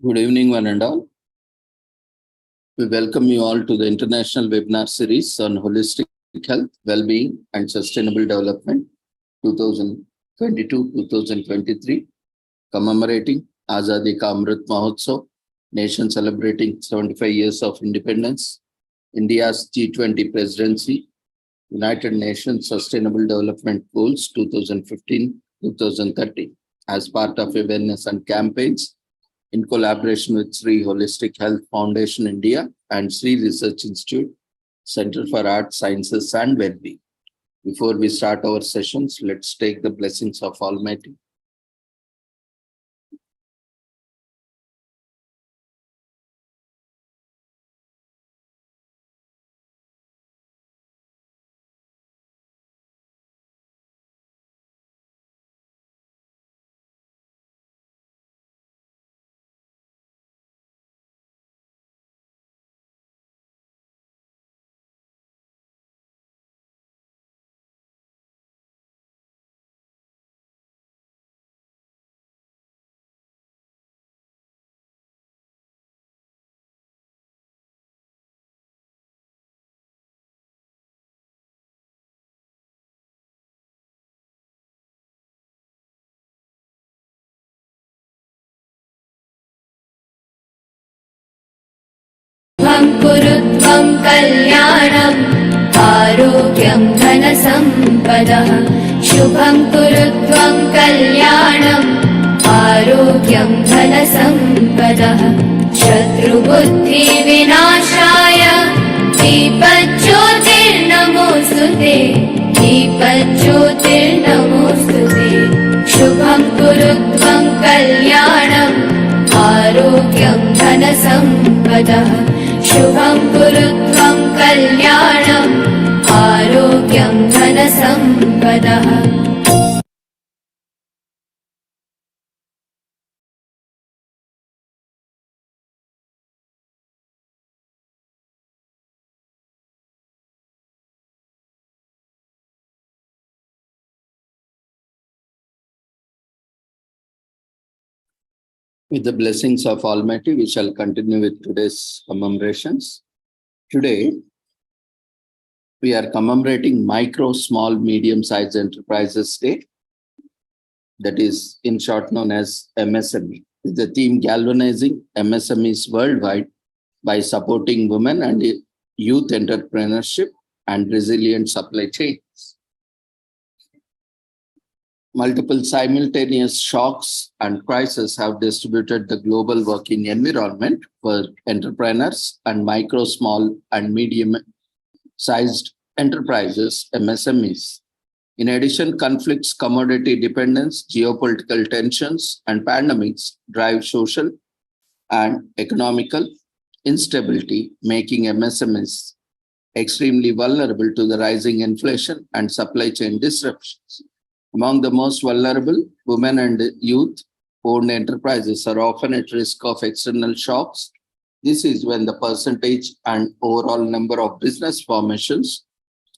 Good evening, one and all. We welcome you all to the international webinar series on holistic health, well-being, and sustainable development 2022-2023, commemorating Azadi Ka Amrit Mahotsav, nation celebrating 75 years of independence, India's G20 presidency, United Nations Sustainable Development Goals 2015-2030, as part of awareness and campaigns in collaboration with Sri Holistic Health Foundation India and Sri Research Institute, Center for Arts, Sciences and Wellbeing. Before we start our sessions, let's take the blessings of Almighty. कुरु त्वं कल्याणम् आरोग्यं धनसम्पदः शुभं कुरु त्वं कल्याणम् आरोग्यं धनसम्पदः शत्रुबुद्धिविनाशाय दीपज्योतिर्नमोऽस्तुते दीपज्योतिर्नमोऽस्तुते शुभं कुरु त्वं कल्याणम् आरोग्यं धनसम्पदः शुभं कुरु त्वं कल्याणम् आरोग्यं धनसम्पदः. With the blessings of Almighty, we shall continue with today's commemorations. Today, we are commemorating Micro, Small, Medium-Sized Enterprises Day, that is in short known as MSME, with the theme galvanizing MSMEs worldwide by supporting women and youth entrepreneurship and resilient supply chains. Multiple simultaneous shocks and crises have distributed the global working environment for entrepreneurs and micro, small, and medium-sized enterprises, MSMEs. In addition, conflicts, commodity dependence, geopolitical tensions, and pandemics drive social and economical instability, making MSMEs extremely vulnerable to the rising inflation and supply chain disruptions. Among the most vulnerable, women and youth-owned enterprises are often at risk of external shocks. This is when the percentage and overall number of business formations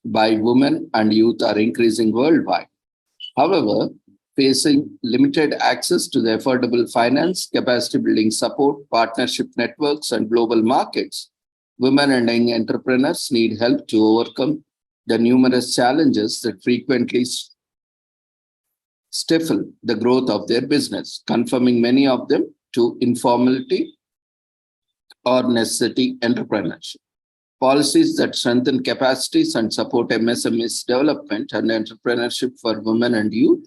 by women and youth are increasing worldwide. However, facing limited access to the affordable finance, capacity building support, partnership networks, and global markets, women and young entrepreneurs need help to overcome the numerous challenges that frequently stifle the growth of their business, confirming many of them to informality or necessity entrepreneurship. Policies that strengthen capacities and support MSMEs development and entrepreneurship for women and youth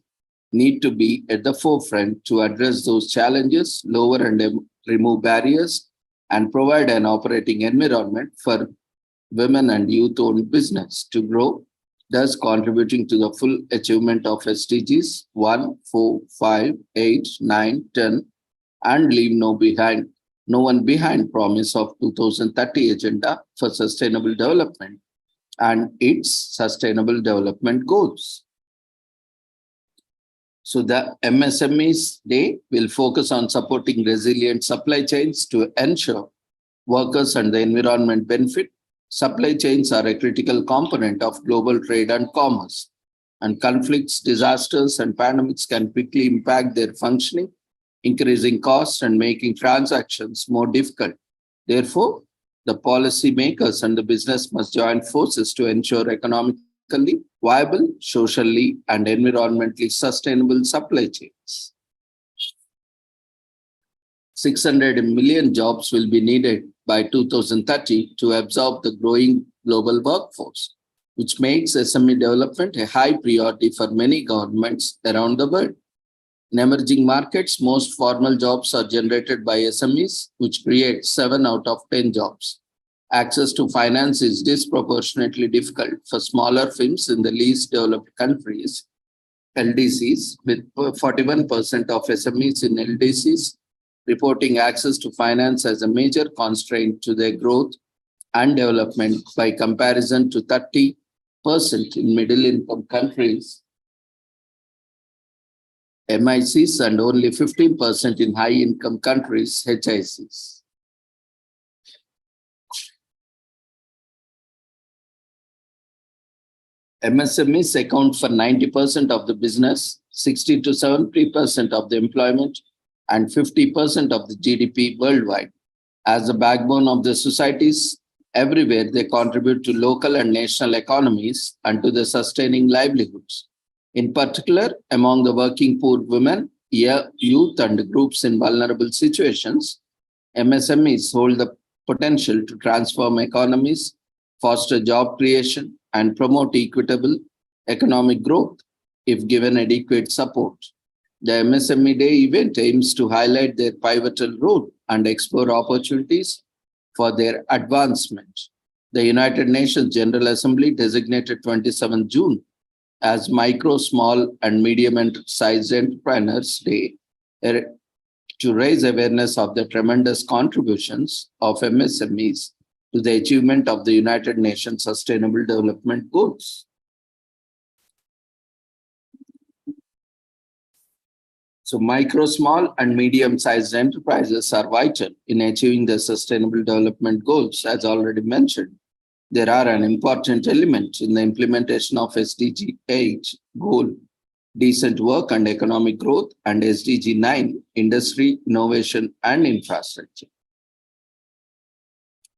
need to be at the forefront to address those challenges, lower and remove barriers, and provide an operating environment for women and youth-owned business to grow, thus contributing to the full achievement of SDGs 1, 4, 5, 8, 9, 10, and leave no one behind promise of 2030 agenda for sustainable development and its sustainable development goals. So the MSMEs Day will focus on supporting resilient supply chains to ensure workers and the environment benefit. Supply chains are a critical component of global trade and commerce, and conflicts, disasters, and pandemics can quickly impact their functioning, increasing costs and making transactions more difficult. Therefore, the policymakers and the business must join forces to ensure economically viable, socially, and environmentally sustainable supply chains. 600 million jobs will be needed by 2030 to absorb the growing global workforce, which makes SME development a high priority for many governments around the world. In emerging markets, most formal jobs are generated by SMEs, which create 7 out of 10 jobs. Access to finance is disproportionately difficult for smaller firms in the least developed countries, LDCs, with 41% of SMEs in LDCs reporting access to finance as a major constraint to their growth and development by comparison to 30% in middle income countries, MICs, and only 15% in high income countries, HICs. MSMEs account for 90% of the business, 60 to 70% of the employment, and 50% of the GDP worldwide. As the backbone of the societies, everywhere they contribute to local and national economies and to the sustaining livelihoods. In particular, among the working poor women, youth, and groups in vulnerable situations, MSMEs hold the potential to transform economies, foster job creation, and promote equitable economic growth if given adequate support. The MSME Day event aims to highlight their pivotal role and explore opportunities for their advancement. The United Nations General Assembly designated 27 June as Micro, Small, and Medium-Sized Entrepreneurs Day to raise awareness of the tremendous contributions of MSMEs to the achievement of the United Nations Sustainable Development Goals. So micro, small, and medium-sized enterprises are vital in achieving the Sustainable Development Goals, as already mentioned. There are an important element in the implementation of SDG 8 goal, decent work and economic growth, and SDG 9, industry, innovation, and infrastructure.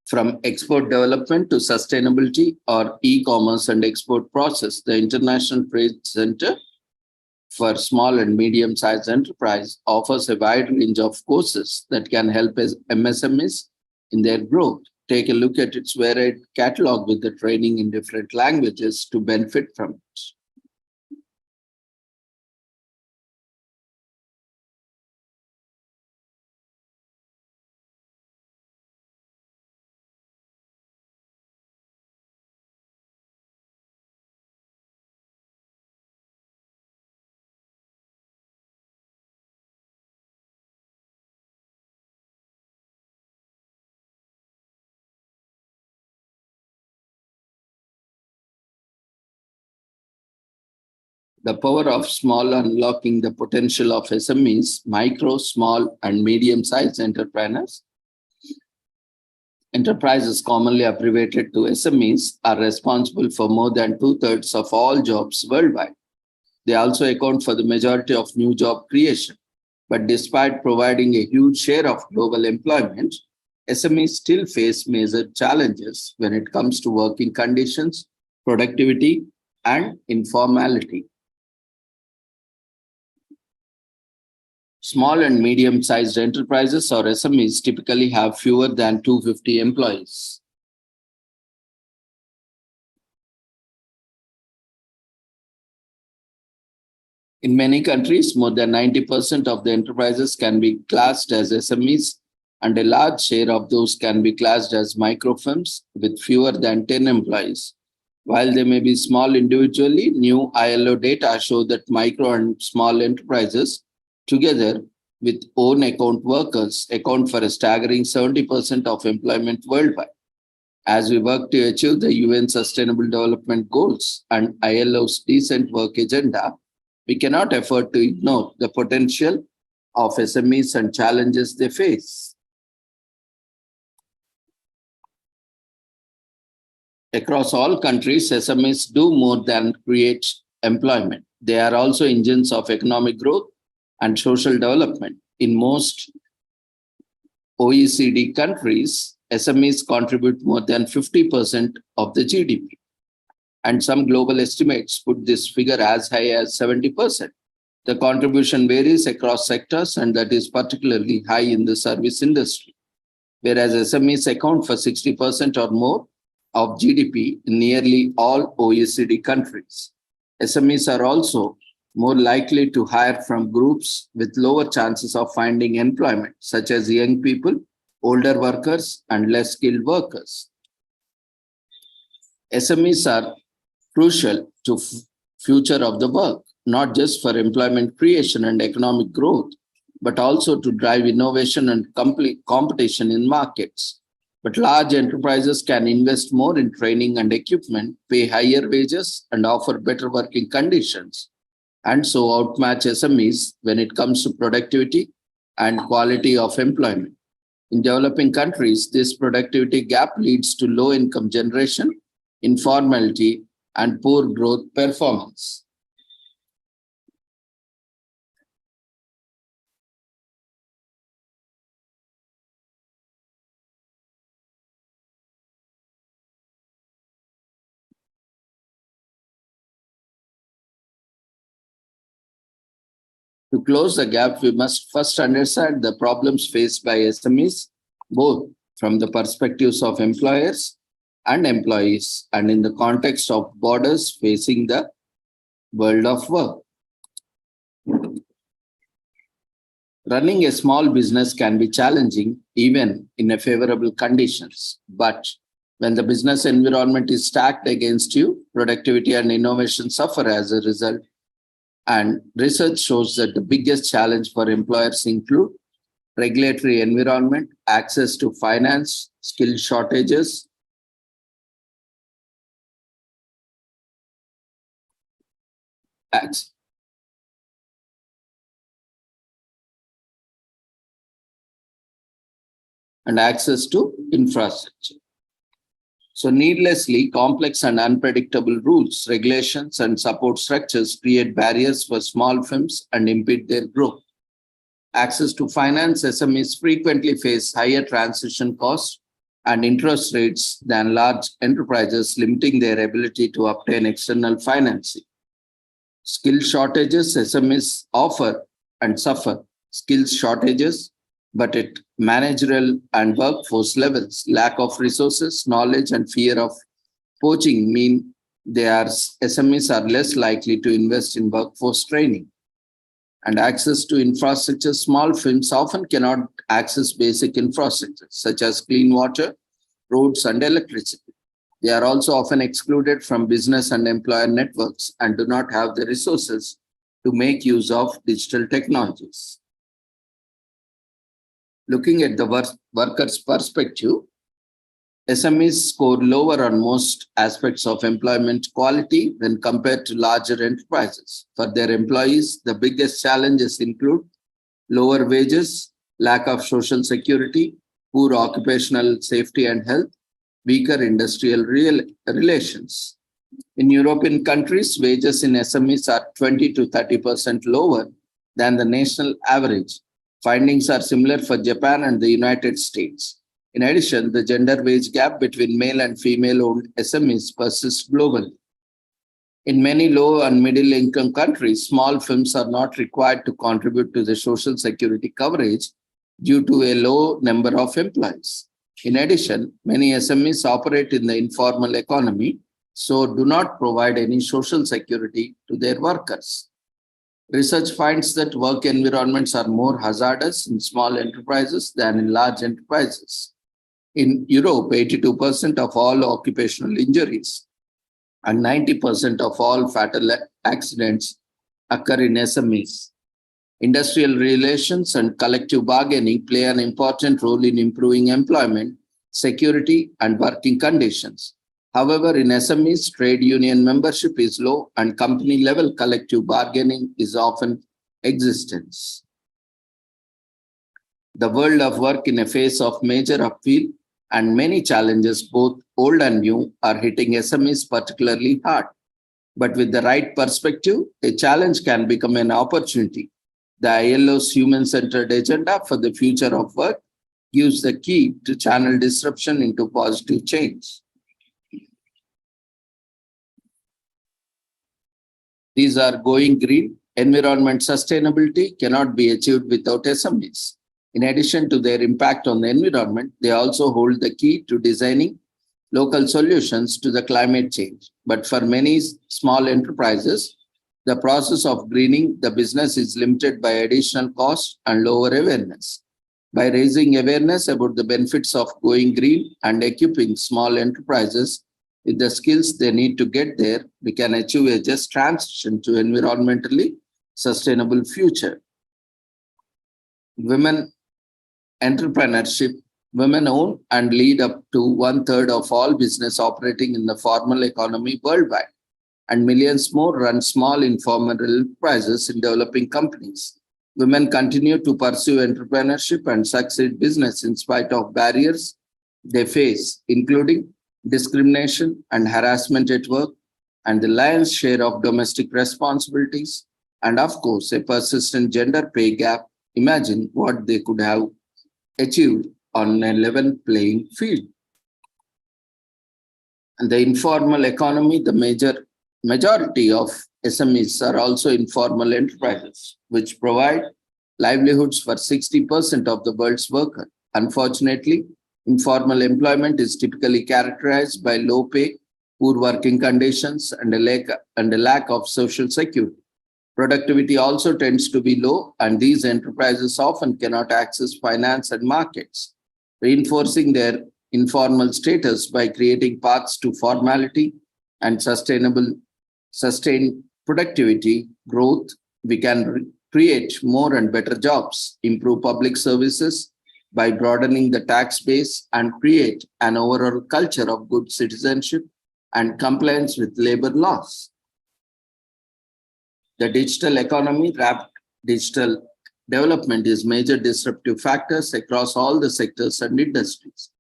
From export development to sustainability or e-commerce and export process, the International Trade Center for Small and Medium-Sized Enterprise offers a wide range of courses that can help MSMEs in their growth. Take a look at its varied catalog with the training in different languages to benefit from it. The power of small unlocking the potential of SMEs, micro, small, and medium-sized entrepreneurs. Enterprises, commonly abbreviated to SMEs, are responsible for more than 2/3 of all jobs worldwide. They also account for the majority of new job creation. But despite providing a huge share of global employment, SMEs still face major challenges when it comes to working conditions, productivity, and informality. Small and medium-sized enterprises or SMEs typically have fewer than 250 employees. In many countries, more than 90% of the enterprises can be classed as SMEs, and a large share of those can be classed as microfirms with fewer than 10 employees. While they may be small individually, new ILO data show that micro and small enterprises together with own account workers account for a staggering 70% of employment worldwide. As we work to achieve the UN Sustainable Development Goals and ILO's Decent Work Agenda, we cannot afford to ignore the potential of SMEs and challenges they face. Across all countries, SMEs do more than create employment. They are also engines of economic growth and social development. In most OECD countries, SMEs contribute more than 50% of the GDP, and some global estimates put this figure as high as 70%. The contribution varies across sectors, and that is particularly high in the service industry, whereas SMEs account for 60% or more of GDP in nearly all OECD countries. SMEs are also more likely to hire from groups with lower chances of finding employment, such as young people, older workers, and less skilled workers. SMEs are crucial to future of the work, not just for employment creation and economic growth, but also to drive innovation and complete competition in markets. But large enterprises can invest more in training and equipment, pay higher wages, and offer better working conditions, and so outmatch SMEs when it comes to productivity and quality of employment. In developing countries, this productivity gap leads to low income generation, informality, and poor growth performance. To close the gap, we must first understand the problems faced by SMEs, both from the perspectives of employers and employees, and in the context of borders facing the world of work. Running a small business can be challenging even in a favorable conditions, but when the business environment is stacked against you, productivity and innovation suffer as a result. And research shows that the biggest challenge for employers include regulatory environment, access to finance, skill shortages, access and access to infrastructure. So needlessly complex and unpredictable rules, regulations, and support structures create barriers for small firms and impede their growth. Access to finance, SMEs frequently face higher transition costs and interest rates than large enterprises, limiting their ability to obtain external financing. Skill shortages, SMEs offer and suffer skills shortages, but at managerial and workforce levels, lack of resources, knowledge, and fear of poaching mean SMEs are less likely to invest in workforce training. And access to infrastructure, small firms often cannot access basic infrastructure such as clean water, roads, and electricity. They are also often excluded from business and employer networks and do not have the resources to make use of digital technologies. Looking at the worker's perspective, SMEs score lower on most aspects of employment quality when compared to larger enterprises. For their employees, the biggest challenges include lower wages, lack of social security, poor occupational safety and health, weaker industrial relations. In European countries, wages in SMEs are 20 to 30% lower than the national average. Findings are similar for Japan and the United States. In addition, the gender wage gap between male and female-owned SMEs persists globally. In many low and middle income countries, small firms are not required to contribute to the social security coverage due to a low number of employees. In addition, many SMEs operate in the informal economy, so do not provide any social security to their workers. Research finds that work environments are more hazardous in small enterprises than in large enterprises. In Europe, 82% of all occupational injuries and 90% of all fatal accidents occur in SMEs. Industrial relations and collective bargaining play an important role in improving employment, security, and working conditions. However, in SMEs, trade union membership is low and company-level collective bargaining is often existence. The world of work in a phase of major upheaval and many challenges, both old and new, are hitting SMEs particularly hard. But with the right perspective, a challenge can become an opportunity. The ILO's human-centered agenda for the future of work gives the key to channel disruption into positive change. These are going green. Environment sustainability cannot be achieved without SMEs. In addition to their impact on the environment, they also hold the key to designing local solutions to the climate change. But for many small enterprises, the process of greening the business is limited by additional costs and lower awareness. By raising awareness about the benefits of going green and equipping small enterprises with the skills they need to get there, we can achieve a just transition to environmentally sustainable future. Women entrepreneurship. Women own and lead up to 1/3 of all business operating in the formal economy worldwide, and millions more run small informal enterprises in developing companies. Women continue to pursue entrepreneurship and succeed business in spite of barriers they face, including discrimination and harassment at work, and the lion's share of domestic responsibilities, and of course, a persistent gender pay gap. Imagine what they could have achieved on a level playing field. And the informal economy, the majority of SMEs are also informal enterprises, which provide livelihoods for 60% of the world's workers. Unfortunately, informal employment is typically characterized by low pay, poor working conditions, and a lack of social security. Productivity also tends to be low, and these enterprises often cannot access finance and markets, reinforcing their informal status by creating paths to formality and sustained productivity growth. We can create more and better jobs, improve public services by broadening the tax base, and create an overall culture of good citizenship and compliance with labor laws. The digital economy, rapid digital development is major disruptive factors across all the sectors and industries.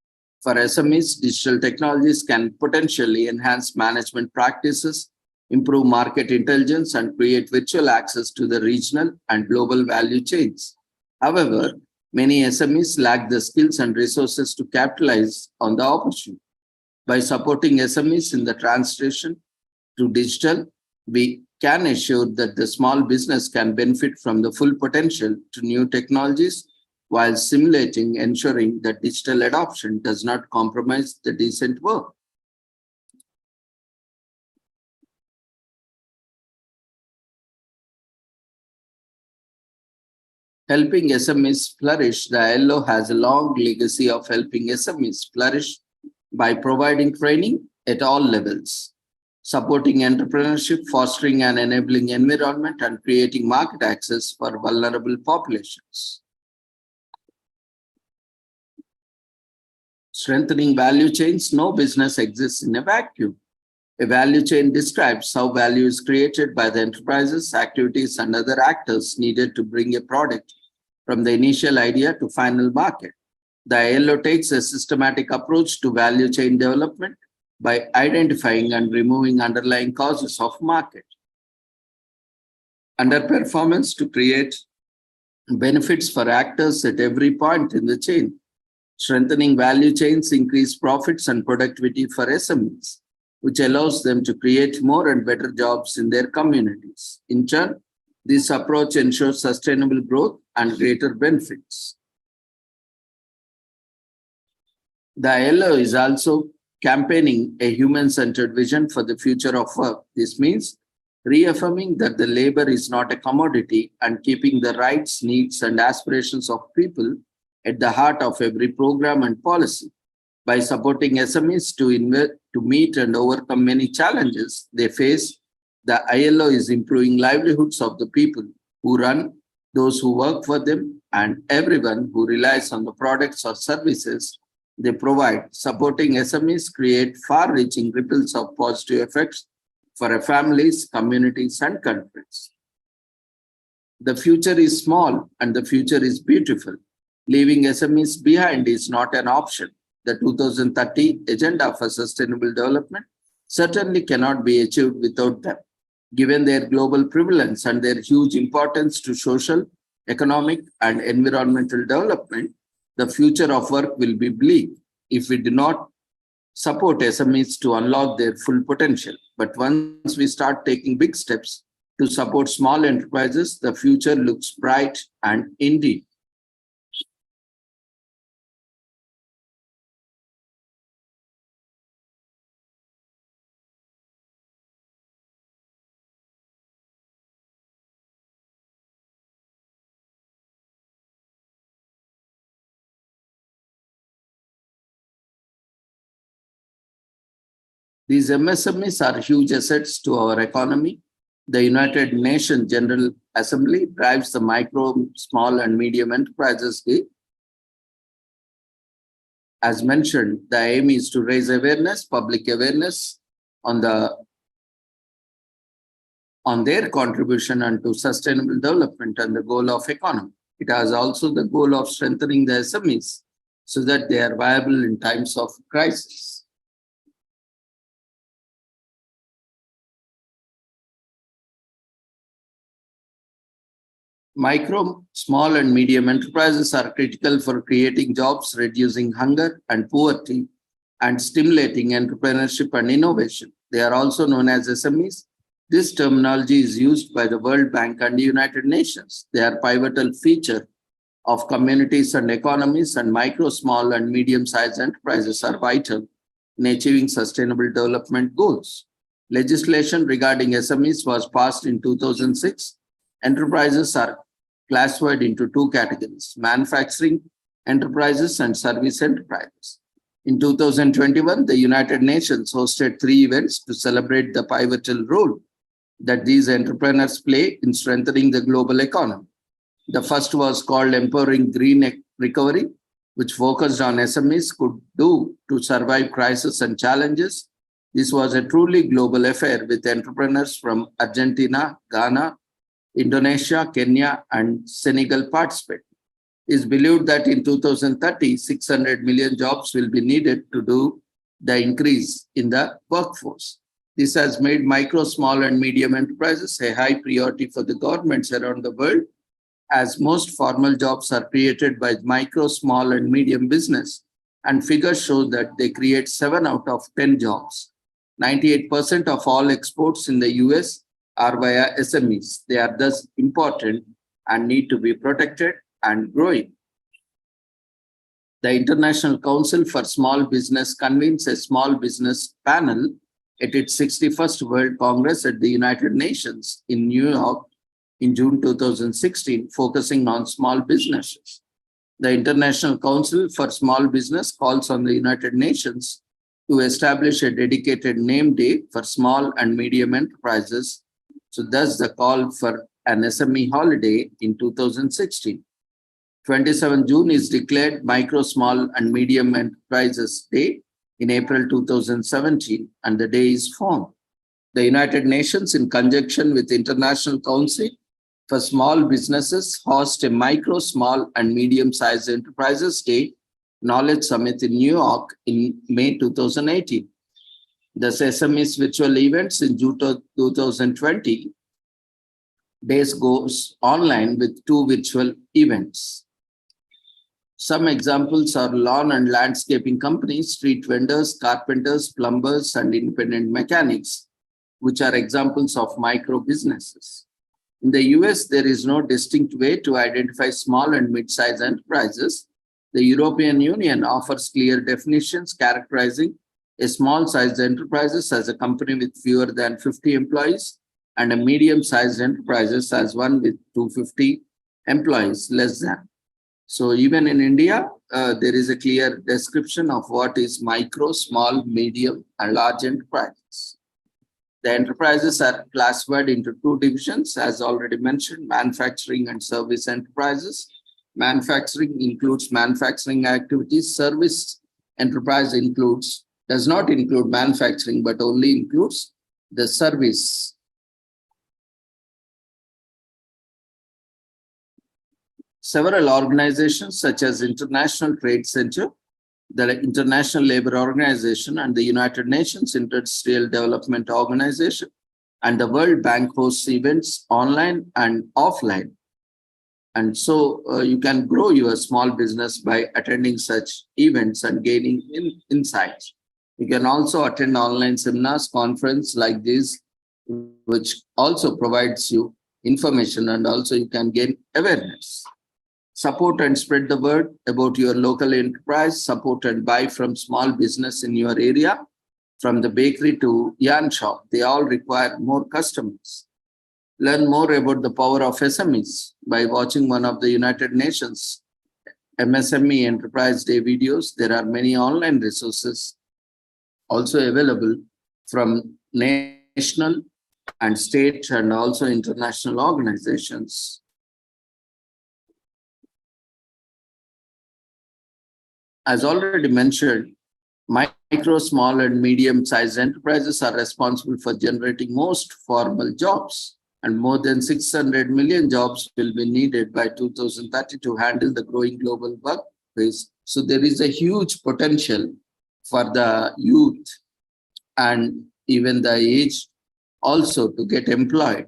For SMEs, digital technologies can potentially enhance management practices, improve market intelligence, and create virtual access to the regional and global value chains. However, many SMEs lack the skills and resources to capitalize on the opportunity. By supporting SMEs in the transition to digital, we can ensure that the small business can benefit from the full potential to new technologies while ensuring that digital adoption does not compromise the decent work. Helping SMEs flourish, the ILO has a long legacy of helping SMEs flourish by providing training at all levels, supporting entrepreneurship, fostering an enabling environment, and creating market access for vulnerable populations. Strengthening value chains. No business exists in a vacuum. A value chain describes how value is created by the enterprises, activities, and other actors needed to bring a product from the initial idea to final market. The ILO takes a systematic approach to value chain development by identifying and removing underlying causes of market underperformance to create benefits for actors at every point in the chain. Strengthening value chains increase profits and productivity for SMEs, which allows them to create more and better jobs in their communities. In turn, this approach ensures sustainable growth and greater benefits. The ILO is also campaigning a human-centered vision for the future of work. This means reaffirming that the labor is not a commodity and keeping the rights, needs, and aspirations of people at the heart of every program and policy. By supporting SMEs to meet and overcome many challenges they face, the ILO is improving livelihoods of the people who run, those who work for them, and everyone who relies on the products or services they provide. Supporting SMEs create far-reaching ripples of positive effects for families, communities, and countries. The future is small and the future is beautiful. Leaving SMEs behind is not an option. The 2030 Agenda for Sustainable Development certainly cannot be achieved without them. Given their global prevalence and their huge importance to social economic and environmental development, the future of work will be bleak if we do not support SMEs to unlock their full potential. But once we start taking big steps to support small enterprises, the future looks bright and indeed. These MSMEs are huge assets to our economy. The United Nations General Assembly drives the Micro, Small and Medium Enterprises Day. As mentioned, the aim is to raise awareness, public awareness on their contribution and to sustainable development and the goal of economy. It has also the goal of strengthening the SMEs so that they are viable in times of crisis. Micro, small and medium enterprises are critical for creating jobs, reducing hunger and poverty, and stimulating entrepreneurship and innovation. They are also known as SMEs. This terminology is used by the World Bank and the United Nations. They are pivotal feature of communities and economies, and micro, small and medium-sized enterprises are vital in achieving sustainable development goals. Legislation regarding SMEs was passed in 2006. Enterprises are classified into two categories: manufacturing enterprises and service enterprises. In 2021, the United Nations hosted 3 events to celebrate the pivotal role that these entrepreneurs play in strengthening the global economy. The first was called Empowering Green Recovery, which focused on SMEs could do to survive crisis and challenges. This was a truly global affair with entrepreneurs from Argentina, Ghana, Indonesia, Kenya, and Senegal participate. It is believed that in 2030, 600 million jobs will be needed to do the increase in the workforce. This has made micro, small, and medium enterprises a high priority for the governments around the world, as most formal jobs are created by micro, small, and medium business, and figures show that they create 7 out of 10 jobs. 98% of all exports in the US are via SMEs. They are thus important and need to be protected and growing. The International Council for Small Business convenes a small business panel at its 61st World Congress at the United Nations in New York in June 2016, focusing on small businesses. The International Council for Small Business calls on the United Nations to establish a dedicated name day for small and medium enterprises. So thus the call for an SME holiday in 2016. 27 June is declared Micro, Small and Medium Enterprises Day in April 2017, and the day is formed. The United Nations, in conjunction with the International Council for Small Businesses, host a Micro, Small and Medium-Sized Enterprises Day Knowledge Summit in New York in May 2018. The SME's virtual events in June 2020 days goes online with 2 virtual events. Some examples are lawn and landscaping companies, street vendors, carpenters, plumbers, and independent mechanics, which are examples of micro businesses. In the US, there is no distinct way to identify small and mid-sized enterprises. The European Union offers clear definitions characterizing a small-sized enterprises as a company with fewer than 50 employees and a medium-sized enterprises as one with 250 employees less than. So even in India, there is a clear description of what is micro, small, medium, and large enterprises. The enterprises are classified into 2 divisions, as already mentioned: manufacturing and service enterprises. Manufacturing includes manufacturing activities. Service enterprise does not include manufacturing, but only includes the service. Several organizations such as International Trade Center, the International Labour Organization, and the United Nations Industrial Development Organization, and the World Bank hosts events online and offline. And so you can grow your small business by attending such events and gaining insights. You can also attend online seminars, conference like this, which also provides you information, and also you can gain awareness. Support and spread the word about your local enterprise. Support and buy from small business in your area, from the bakery to yarn shop. They all require more customers. Learn more about the power of SMEs by watching one of the United Nations MSME Enterprise Day videos. There are many online resources also available from national and state and also international organizations. As already mentioned, micro, small, and medium-sized enterprises are responsible for generating most formal jobs, and more than 600 million jobs will be needed by 2030 to handle the growing global workplace. So there is a huge potential for the youth and even the aged also to get employed.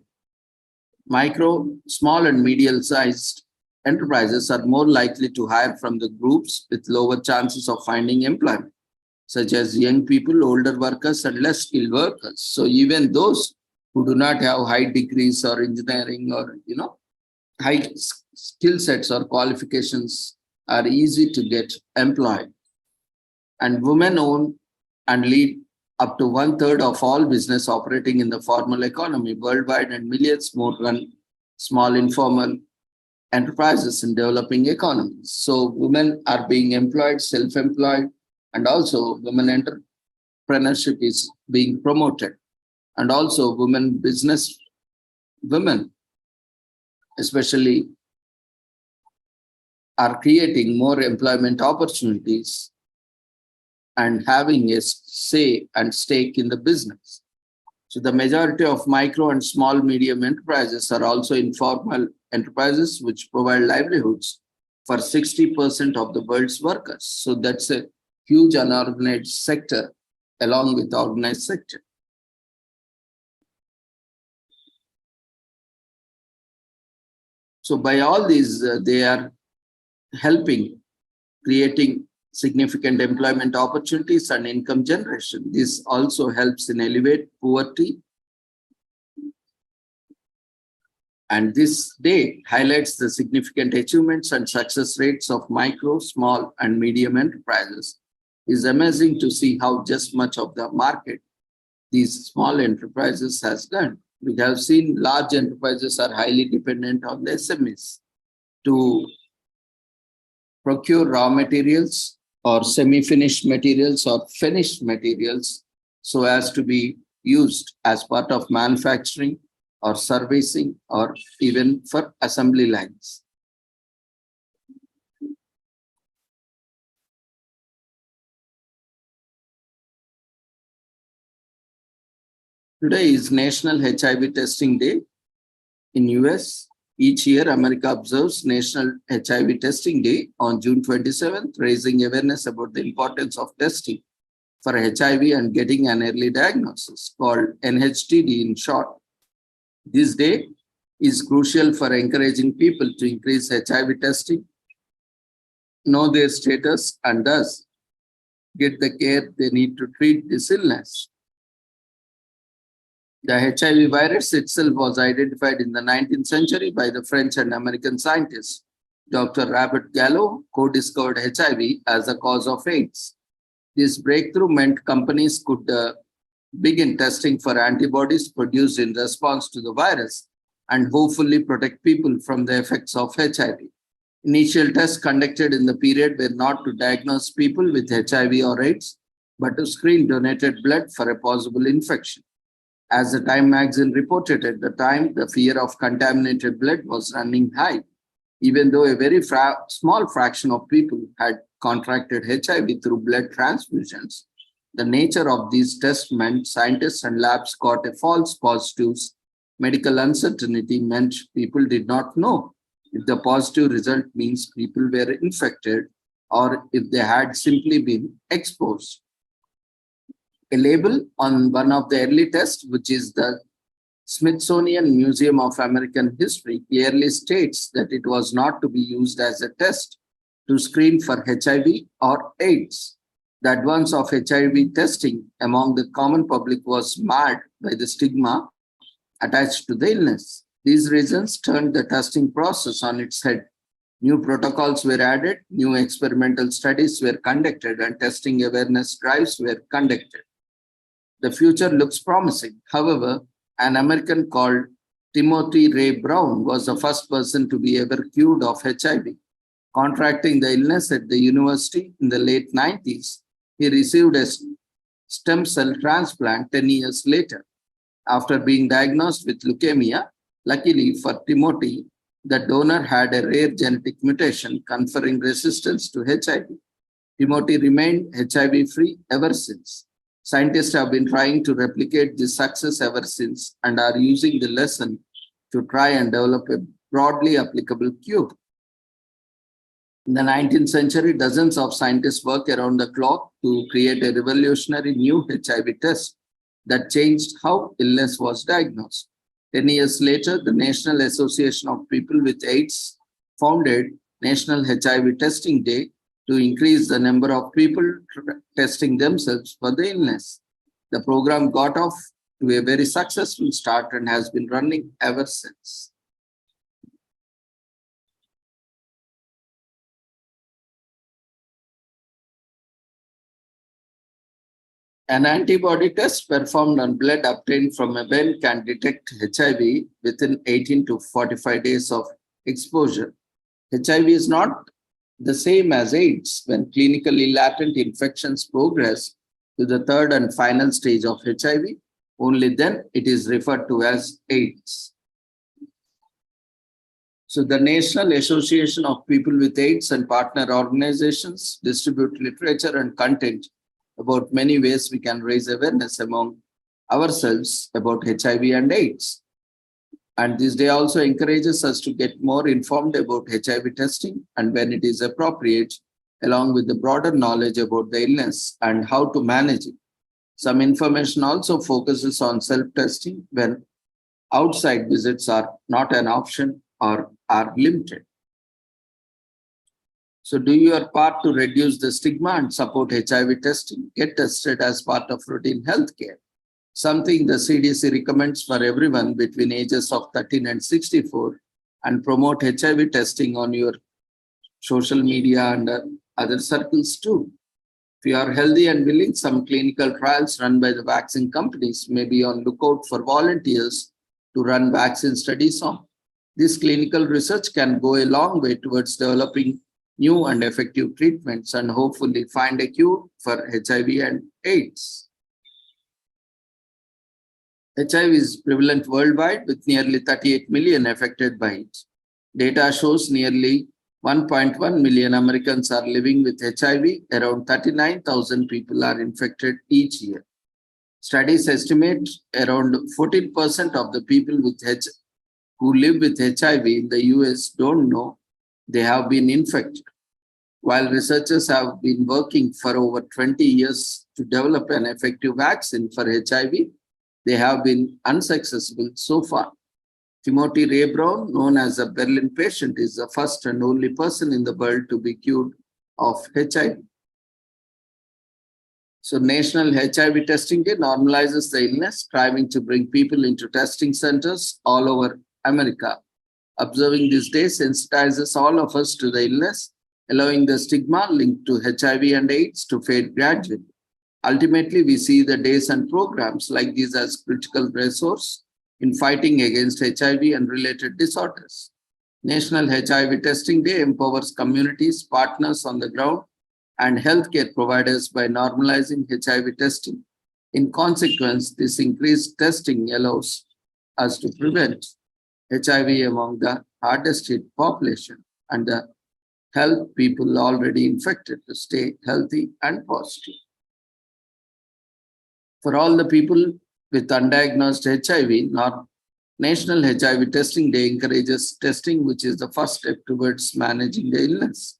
Micro, small, and medium-sized enterprises are more likely to hire from the groups with lower chances of finding employment, such as young people, older workers, and less skilled workers. So even those who do not have high degrees or engineering or high skill sets or qualifications are easy to get employed. And women own and lead up to 1/3 of all business operating in the formal economy worldwide, and millions more run small informal enterprises in developing economies. So women are being employed, self-employed, and also women entrepreneurship is being promoted. And also women, especially, are creating more employment opportunities and having a say and stake in the business. So the majority of micro and small medium enterprises are also informal enterprises which provide livelihoods for 60% of the world's workers. So that's a huge unorganized sector along with the organized sector. So by all these, they are helping creating significant employment opportunities and income generation. This also helps in elevate poverty. And this day highlights the significant achievements and success rates of micro, small, and medium enterprises. It's amazing to see how just much of the market these small enterprises has done. We have seen large enterprises are highly dependent on the SMEs to procure raw materials or semi-finished materials or finished materials so as to be used as part of manufacturing or servicing or even for assembly lines. Today is National HIV Testing Day in US. Each year, America observes National HIV Testing Day on June 27th, raising awareness about the importance of testing for HIV and getting an early diagnosis, called NHTD in short. This day is crucial for encouraging people to increase HIV testing, know their status, and thus get the care they need to treat this illness. The HIV virus itself was identified in the 19th century by the French and American scientist. Dr. Robert Gallo co-discovered HIV as a cause of AIDS. This breakthrough meant companies could begin testing for antibodies produced in response to the virus and hopefully protect people from the effects of HIV. Initial tests conducted in the period were not to diagnose people with HIV or AIDS, but to screen donated blood for a possible infection. As the Time magazine reported at the time, the fear of contaminated blood was running high, even though a very small fraction of people had contracted HIV through blood transfusions. The nature of these tests meant scientists and labs got a false positives. Medical uncertainty meant people did not know if the positive result means people were infected or if they had simply been exposed. A label on one of the early tests, which is the Smithsonian Museum of American History clearly states that it was not to be used as a test to screen for HIV or AIDS. The advance of HIV testing among the common public was marred by the stigma attached to the illness. These reasons turned the testing process on its head. New protocols were added, new experimental studies were conducted, and testing awareness drives were conducted. The future looks promising. However, an American called Timothy Ray Brown was the first person to be ever cured of HIV. Contracting the illness at the university in the late 90s, he received a stem cell transplant 10 years later. After being diagnosed with leukemia, luckily for Timothy, the donor had a rare genetic mutation conferring resistance to HIV. Timothy remained HIV-free ever since. Scientists have been trying to replicate this success ever since and are using the lesson to try and develop a broadly applicable cure. In the 19th century, dozens of scientists worked around the clock to create a revolutionary new HIV test that changed how illness was diagnosed. 10 years later, the National Association of People with AIDS founded National HIV Testing Day to increase the number of people testing themselves for the illness. The program got off to a very successful start and has been running ever since. An antibody test performed on blood obtained from a well can detect HIV within 18 to 45 days of exposure. HIV is not the same as AIDS. When clinically latent infections progress to the third and final stage of HIV, only then it is referred to as AIDS. So the National Association of People with AIDS and partner organizations distribute literature and content about many ways we can raise awareness among ourselves about HIV and AIDS. And this day also encourages us to get more informed about HIV testing and when it is appropriate, along with the broader knowledge about the illness and how to manage it. Some information also focuses on self-testing when outside visits are not an option or are limited. So do your part to reduce the stigma and support HIV testing. Get tested as part of routine healthcare. Something the CDC recommends for everyone between ages of 13 and 64, and promote HIV testing on your social media and other circles too. If you are healthy and willing, some clinical trials run by the vaccine companies may be on lookout for volunteers to run vaccine studies on. This clinical research can go a long way towards developing new and effective treatments and hopefully find a cure for HIV and AIDS. HIV is prevalent worldwide with nearly 38 million affected by it. Data shows nearly 1.1 million Americans are living with HIV. Around 39,000 people are infected each year. Studies estimate around 14% of the people who live with HIV in the US don't know they have been infected. While researchers have been working for over 20 years to develop an effective vaccine for HIV, they have been unsuccessful so far. Timothy Ray Brown, known as a Berlin patient, is the first and only person in the world to be cured of HIV. So National HIV Testing Day normalizes the illness, striving to bring people into testing centers all over America. Observing this day sensitizes all of us to the illness, allowing the stigma linked to HIV and AIDS to fade gradually. Ultimately, we see the days and programs like these as critical resource in fighting against HIV and related disorders. National HIV Testing Day empowers communities, partners on the ground, and healthcare providers by normalizing HIV testing. In consequence, this increased testing allows us to prevent HIV among the hardest hit population and help people already infected to stay healthy and positive. For all the people with undiagnosed HIV, National HIV Testing Day encourages testing, which is the first step towards managing the illness.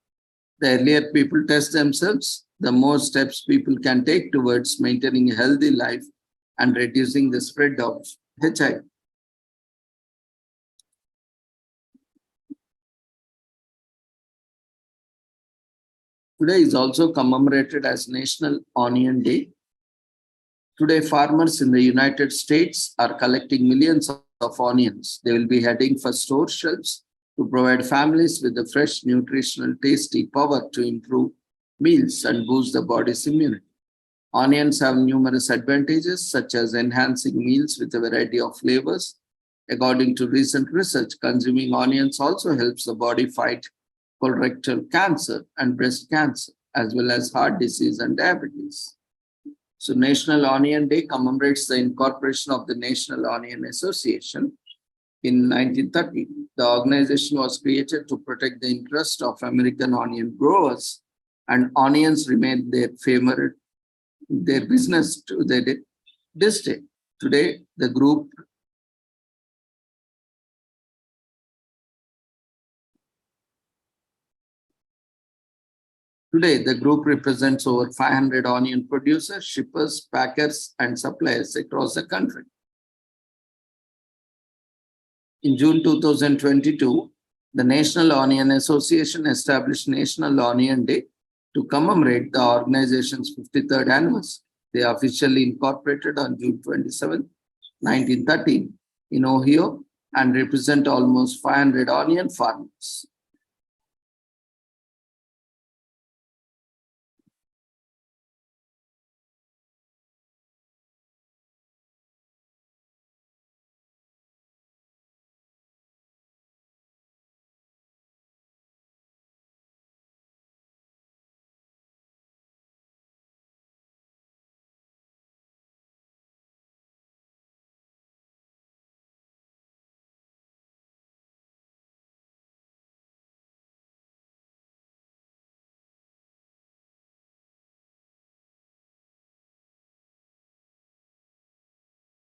The earlier people test themselves, the more steps people can take towards maintaining a healthy life and reducing the spread of HIV. Today is also commemorated as National Onion Day. Today, farmers in the United States are collecting millions of onions. They will be heading for store shelves to provide families with the fresh, nutritional, tasty power to improve meals and boost the body's immunity. Onions have numerous advantages, such as enhancing meals with a variety of flavors. According to recent research, consuming onions also helps the body fight colorectal cancer and breast cancer, as well as heart disease and diabetes. So, National Onion Day commemorates the incorporation of the National Onion Association in 1930. The organization was created to protect the interest of American onion growers, and onions remain their business to this day. Today, the group represents over 500 onion producers, shippers, packers, and suppliers across the country. In June 2022, the National Onion Association established National Onion Day to commemorate the organization's 53rd anniversary. They officially incorporated on June 27, 1913 in Ohio and represent almost 500 onion farmers.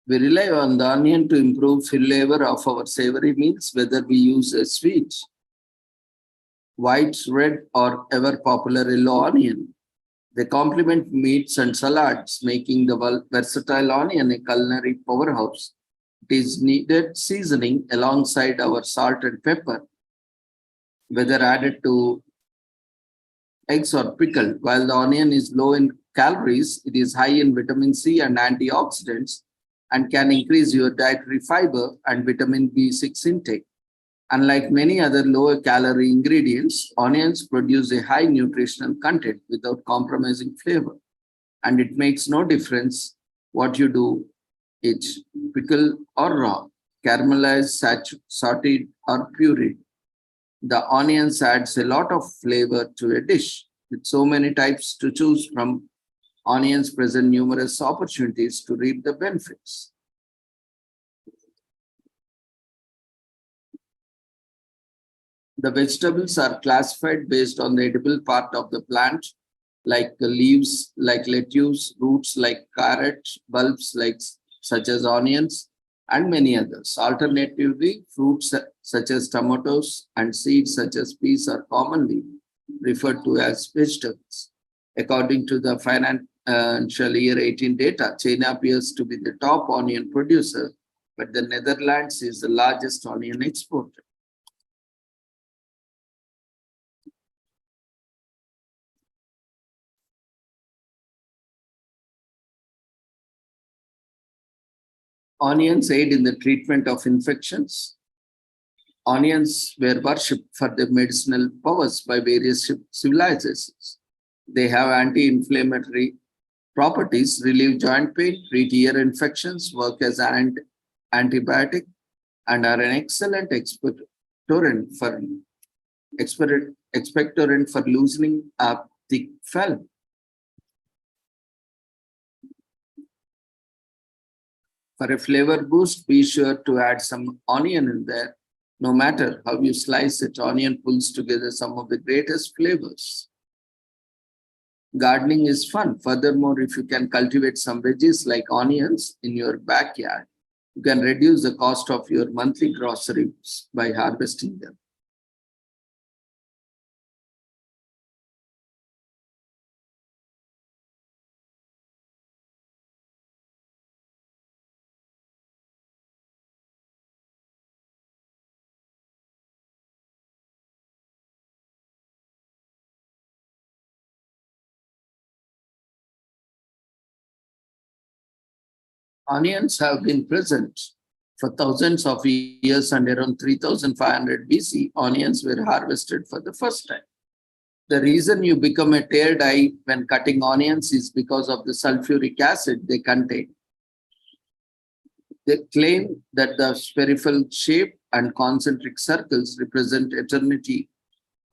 We rely on the onion to improve flavor of our savory meals, whether we use a sweet, white, red, or ever popular yellow onion. They complement meats and salads, making the versatile onion a culinary powerhouse. It is needed seasoning alongside our salt and pepper, whether added to eggs or pickled. While the onion is low in calories, it is high in vitamin C and antioxidants and can increase your dietary fiber and vitamin B6 intake. Unlike many other lower calorie ingredients, onions produce a high nutritional content without compromising flavor. And it makes no difference what you do it, pickle or raw, caramelized, sauteed or pureed. The onions adds a lot of flavor to a dish. With so many types to choose from, onions present numerous opportunities to reap the benefits. The vegetables are classified based on the edible part of the plant, like the leaves like lettuce, roots like carrot, bulbs like such as onions, and many others. Alternatively, fruits such as tomatoes and seeds such as peas are commonly referred to as vegetables. According to the financial year 18 data, China appears to be the top onion producer, but the Netherlands is the largest onion exporter. Onions aid in the treatment of infections. Onions were worshipped for their medicinal powers by various civilizations. They have anti-inflammatory properties, relieve joint pain, treat ear infections, work as an antibiotic, and are an excellent expectorant for loosening up thick film. For a flavor boost, be sure to add some onion in there. No matter how you slice it, onion pulls together some of the greatest flavors. Gardening is fun. Furthermore, if you can cultivate some veggies like onions in your backyard, you can reduce the cost of your monthly groceries by harvesting them. Onions have been present for thousands of years, and around 3500 BC, onions were harvested for the first time. The reason you become a teared eye when cutting onions is because of the sulfuric acid they contain. They claim that the spherical shape and concentric circles represent eternity.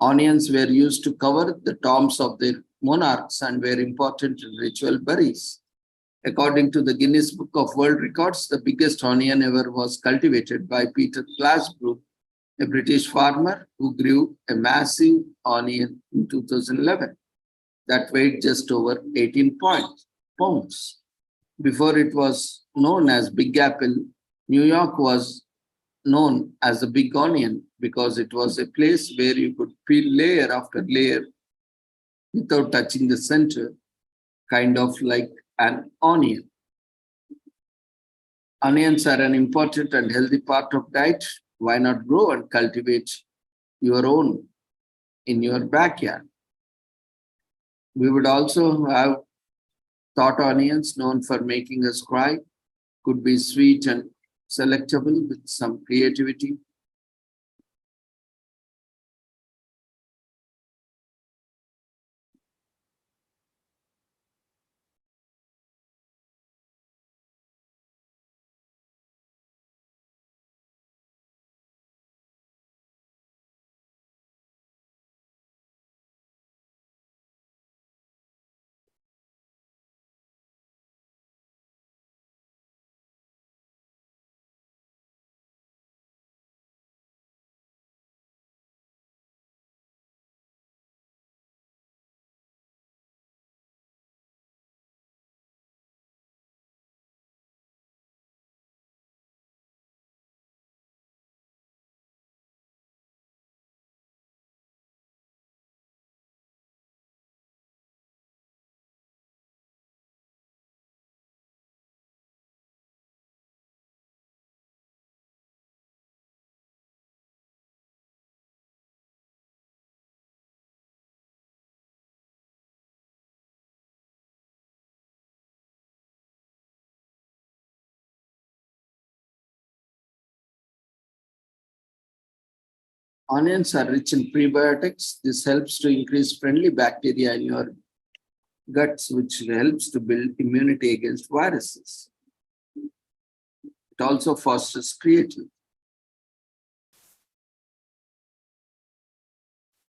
Onions were used to cover the tombs of their monarchs and were important in ritual burials. According to the Guinness Book of World Records, the biggest onion ever was cultivated by Peter Glasbrook, a British farmer who grew a massive onion in 2011 that weighed just over 18 pounds. Before it was known as Big Apple, New York was known as the Big Onion because it was a place where you could peel layer after layer without touching the center, kind of like an onion. Onions are an important and healthy part of diet. Why not grow and cultivate your own in your backyard? We would also have thought onions, known for making us cry, could be sweet and selectable with some creativity. Onions are rich in prebiotics. This helps to increase friendly bacteria in your guts, which helps to build immunity against viruses. It also fosters creativity.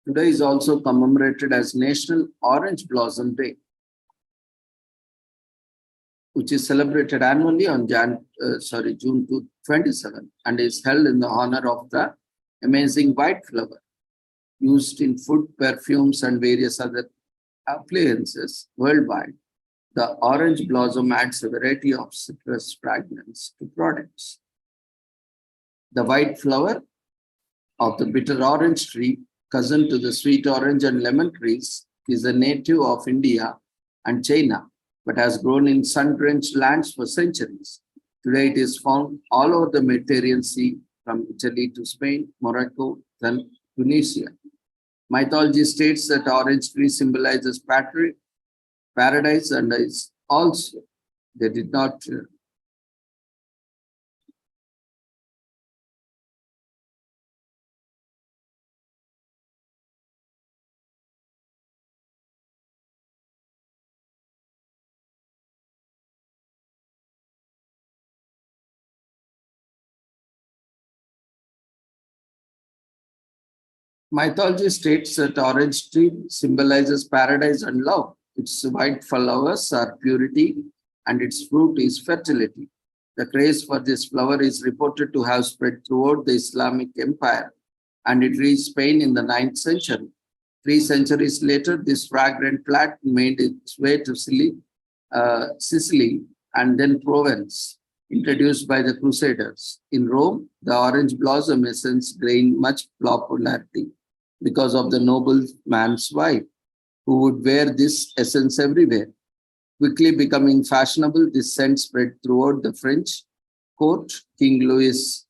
Today is also commemorated as National Orange Blossom Day, which is celebrated annually on June 27 and is held in the honor of the amazing white flower used in food, perfumes, and various other appliances worldwide. The orange blossom adds a variety of citrus fragrance to products. The white flower of the bitter orange tree, cousin to the sweet orange and lemon trees, is a native of India and China, but has grown in sun-drenched lands for centuries. Today it is found all over the Mediterranean Sea, from Italy to Spain, Morocco, then Tunisia. Mythology states that orange tree symbolizes paradise, and is also, they did not Mythology states that orange tree symbolizes paradise and love. Its white flowers are purity and its fruit is fertility. The craze for this flower is reported to have spread throughout the Islamic Empire, and it reached Spain in the 9th century. 3 centuries later, this fragrant plant made its way to Sicily and then Provence, introduced by the Crusaders. In Rome, the orange blossom essence gained much popularity because of the nobleman's wife, who would wear this essence everywhere. Quickly becoming fashionable, this scent spread throughout the French court. King Louis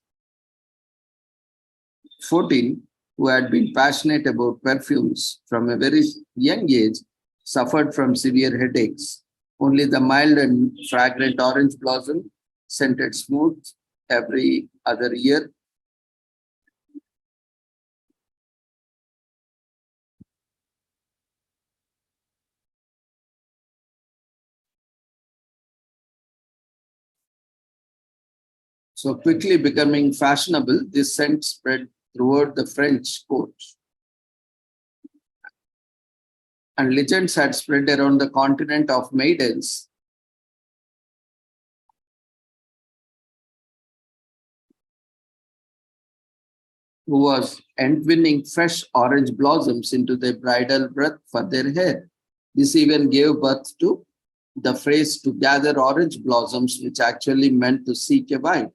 XIV, who had been passionate about perfumes from a very young age, suffered from severe headaches. Only the mild and fragrant orange blossom scented smooth every other year. So quickly becoming fashionable, this scent spread throughout the French court. And legends had spread around the continent of maidens who was entwining fresh orange blossoms into their bridal breath for their hair. This even gave birth to the phrase to gather orange blossoms, which actually meant to seek a wife.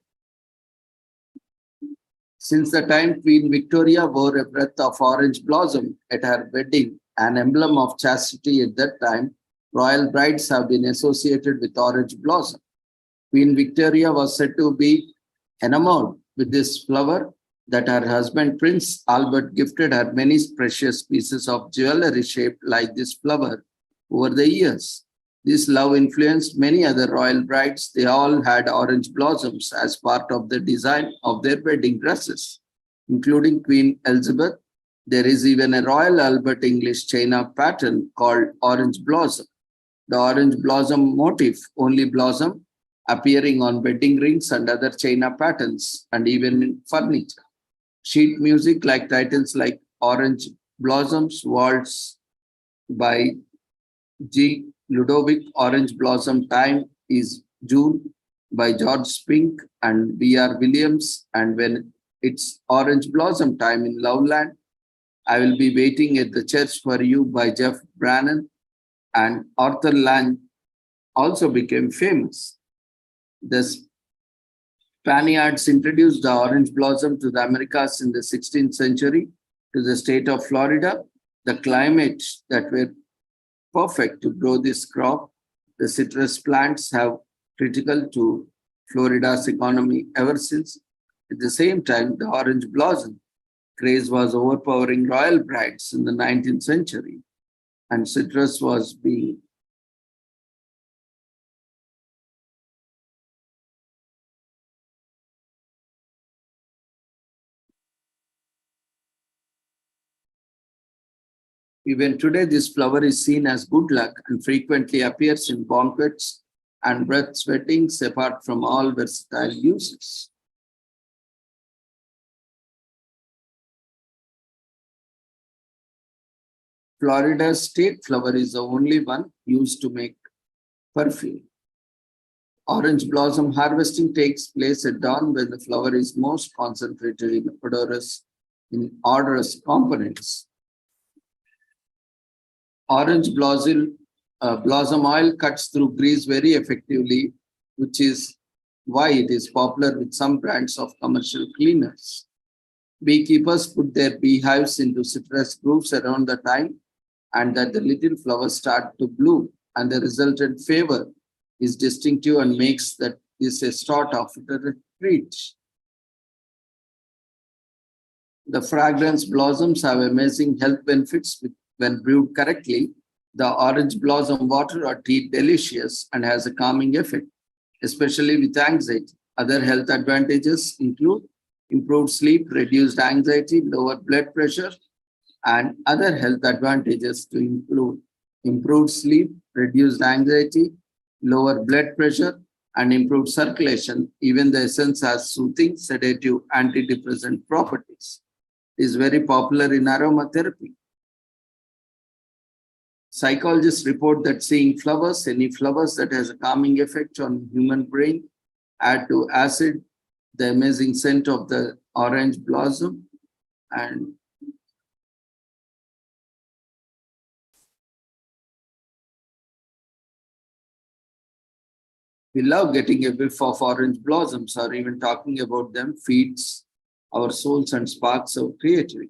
Since the time Queen Victoria wore a breath of orange blossom at her wedding, an emblem of chastity at that time, royal brides have been associated with orange blossom. Queen Victoria was said to be enamored with this flower that her husband Prince Albert gifted her many precious pieces of jewelry shaped like this flower over the years. This love influenced many other royal brides. They all had orange blossoms as part of the design of their wedding dresses, including Queen Elizabeth. There is even a Royal Albert English China pattern called Orange Blossom. The orange blossom motif, only blossom, appearing on wedding rings and other China patterns, and even in furniture. Sheet music like titles like Orange Blossoms Waltz by G. Ludovic, Orange Blossom Time is June by George Spink and B.R. Williams, and when it's Orange Blossom Time in Loveland, I will be waiting at the church for you by Jeff Brannan, and Arthur Lang also became famous. The Spaniards introduced the orange blossom to the Americas in the 16th century to the state of Florida. The climate that were perfect to grow this crop. The citrus plants have critical to Florida's economy ever since. At the same time, the orange blossom craze was overpowering royal brides in the 19th century, and citrus was being even today, this flower is seen as good luck and frequently appears in banquets and breath weddings apart from all versatile uses. Florida's state flower is the only one used to make perfume. Orange blossom harvesting takes place at dawn when the flower is most concentrated in odorous components. Orange blossom oil cuts through grease very effectively, which is why it is popular with some brands of commercial cleaners. Beekeepers put their beehives into citrus groves around the time and that the little flowers start to bloom, and the resultant flavor is distinctive and makes that this a start of a retreat. The fragrance blossoms have amazing health benefits when brewed correctly. The orange blossom water or tea delicious and has a calming effect, especially with anxiety. Other health advantages include improved sleep, reduced anxiety, lower blood pressure, and other health advantages to include improved sleep, reduced anxiety, lower blood pressure, and improved circulation. Even the essence has soothing, sedative, antidepressant properties. It is very popular in aromatherapy. Psychologists report that seeing flowers, any flowers that has a calming effect on human brain, add to acid, the amazing scent of the orange blossom, and we love getting a whiff of orange blossoms or even talking about them feeds our souls and sparks of creativity.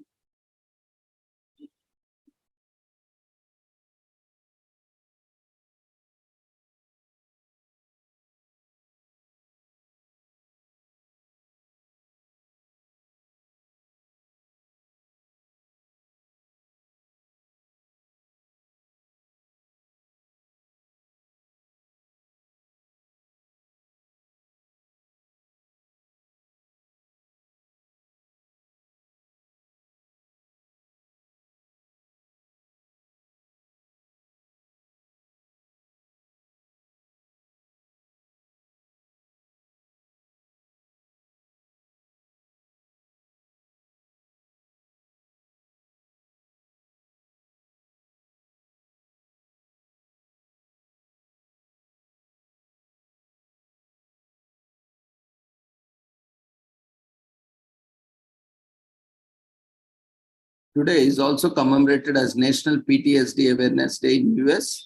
Today is also commemorated as National PTSD Awareness Day in US.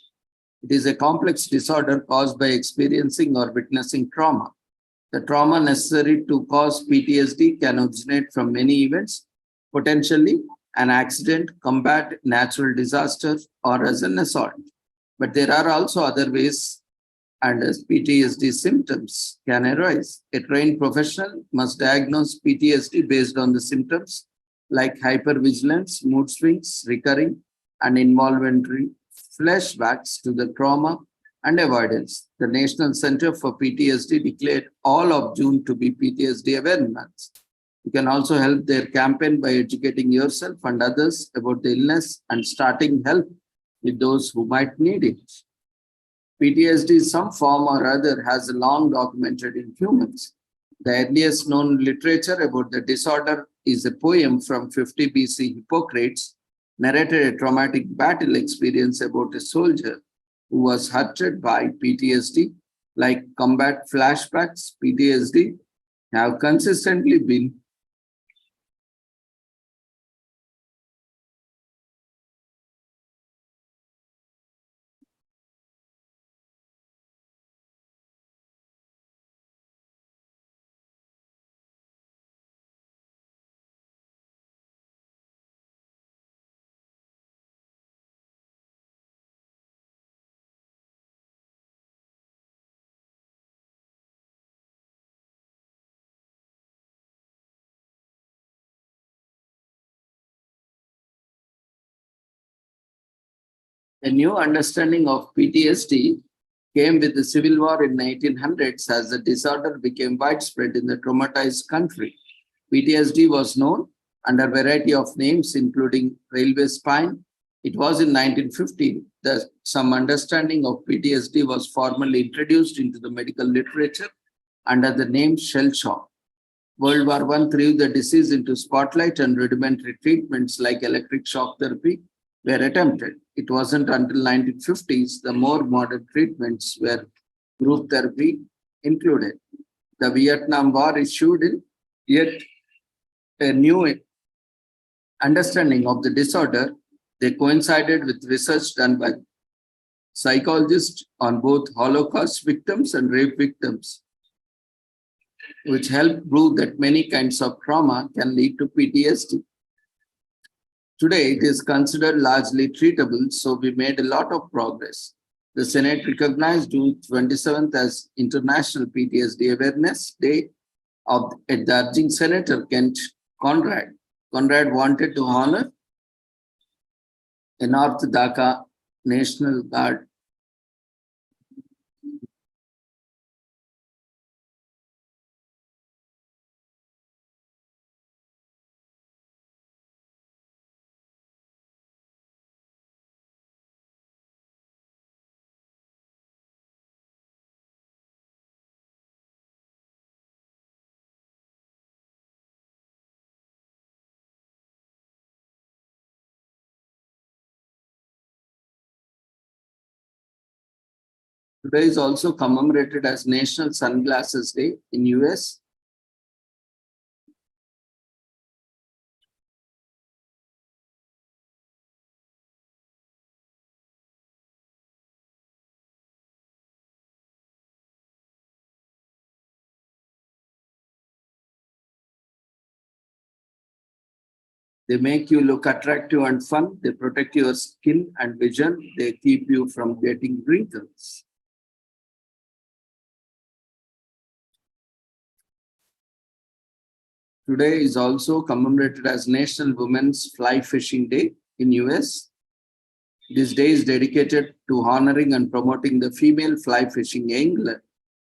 It is a complex disorder caused by experiencing or witnessing trauma. The trauma necessary to cause PTSD can originate from many events, potentially an accident, combat, natural disaster, or as an assault. But there are also other ways and as PTSD symptoms can arise. A trained professional must diagnose PTSD based on the symptoms like hypervigilance, mood swings, recurring and involuntary flashbacks to the trauma and avoidance. The National Center for PTSD declared all of June to be PTSD Awareness Month. You can also help their campaign by educating yourself and others about the illness and starting help with those who might need it. PTSD, some form or other, has long documented in humans. The earliest known literature about the disorder is a poem from 50 BC. Hippocrates narrated a traumatic battle experience about a soldier who was hurted by PTSD. Like combat flashbacks, PTSD have consistently been a new understanding of PTSD came with the Civil War in 1900s as the disorder became widespread in the traumatized country. PTSD was known under a variety of names, including railway spine. It was in 1915 that some understanding of PTSD was formally introduced into the medical literature under the name shell shock. World War I threw the disease into spotlight and rudimentary treatments like electric shock therapy were attempted. It wasn't until 1950s the more modern treatments were group therapy included. The Vietnam War issued in yet a new understanding of the disorder. They coincided with research done by psychologists on both Holocaust victims and rape victims, which helped prove that many kinds of trauma can lead to PTSD. Today, it is considered largely treatable, so we made a lot of progress. The Senate recognized June 27th as International PTSD Awareness Day at the urging Senator Kent Conrad. Conrad wanted to honor a North Dhaka National Guard Today is also commemorated as National Sunglasses Day in US. They make you look attractive and fun. They protect your skin and vision. They keep you from getting wrinkles. Today is also commemorated as National Women's Fly Fishing Day in US. This day is dedicated to honoring and promoting the female fly fishing